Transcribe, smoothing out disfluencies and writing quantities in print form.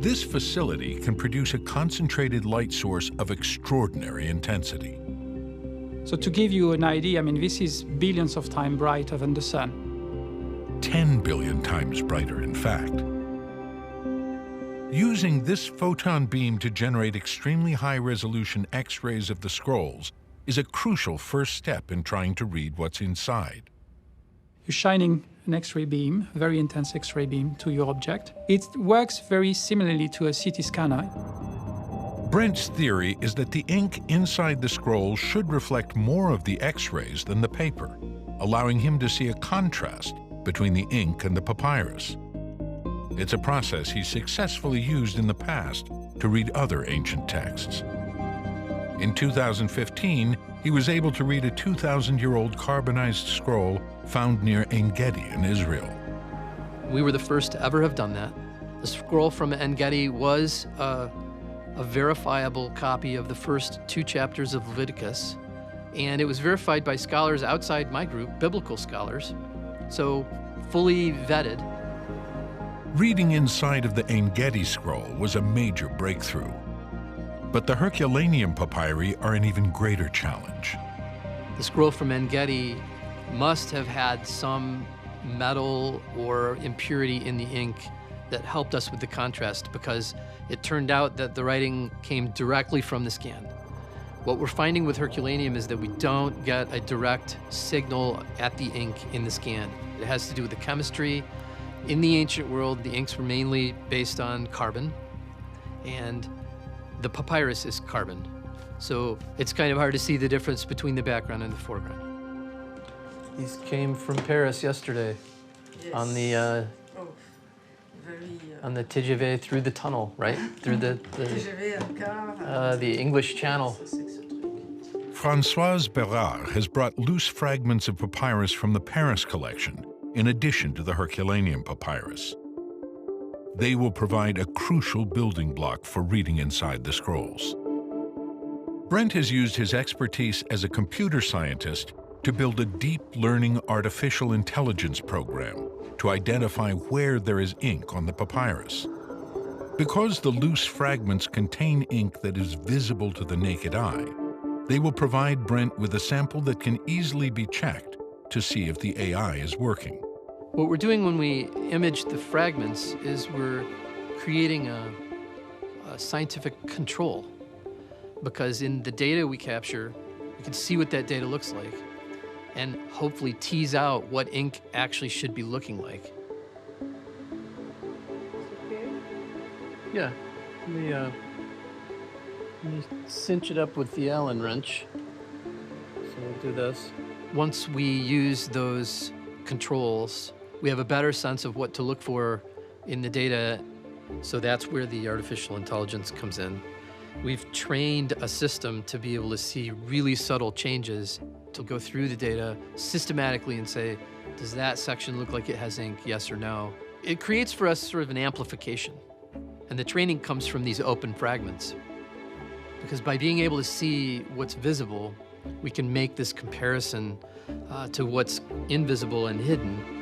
This facility can produce a concentrated light source of extraordinary intensity. So to give you an idea, I mean, this is billions of times brighter than the sun. 10 billion times brighter, in fact. Using this photon beam to generate extremely high-resolution X-rays of the scrolls is a crucial first step in trying to read what's inside. You're shining an X-ray beam, a very intense X-ray beam, to your object. It works very similarly to a CT scanner. Brent's theory is that the ink inside the scroll should reflect more of the X-rays than the paper, allowing him to see a contrast between the ink and the papyrus. It's a process he successfully used in the past to read other ancient texts. In 2015, he was able to read a 2,000-year-old carbonized scroll found near Ein Gedi in Israel. We were the first to ever have done that. The scroll from Ein Gedi was a verifiable copy of the first 2 chapters of Leviticus, and it was verified by scholars outside my group, biblical scholars, so fully vetted. Reading inside of the Ein Gedi scroll was a major breakthrough. But the Herculaneum papyri are an even greater challenge. The scroll from Ein Gedi must have had some metal or impurity in the ink that helped us with the contrast, because it turned out that the writing came directly from the scan. What we're finding with Herculaneum is that we don't get a direct signal at the ink in the scan. It has to do with the chemistry. In the ancient world, the inks were mainly based on carbon, and the papyrus is carbon. So it's kind of hard to see the difference between the background and the foreground. These came from Paris yesterday. Yes. On the on the TGV through the tunnel, right? Through the English Channel. Françoise Bérard has brought loose fragments of papyrus from the Paris collection, in addition to the Herculaneum papyrus. They will provide a crucial building block for reading inside the scrolls. Brent has used his expertise as a computer scientist to build a deep learning artificial intelligence program to identify where there is ink on the papyrus. Because the loose fragments contain ink that is visible to the naked eye, they will provide Brent with a sample that can easily be checked to see if the AI is working. What we're doing when we image the fragments is we're creating a scientific control, because in the data we capture, we can see what that data looks like and hopefully tease out what ink actually should be looking like. Yeah, let me cinch it up with the Allen wrench. So we'll do this. Once we use those controls, we have a better sense of what to look for in the data, so that's where the artificial intelligence comes in. We've trained a system to be able to see really subtle changes, to go through the data systematically and say, does that section look like it has ink, yes or no? It creates for us sort of an amplification, and the training comes from these open fragments. Because by being able to see what's visible, we can make this comparison to what's invisible and hidden.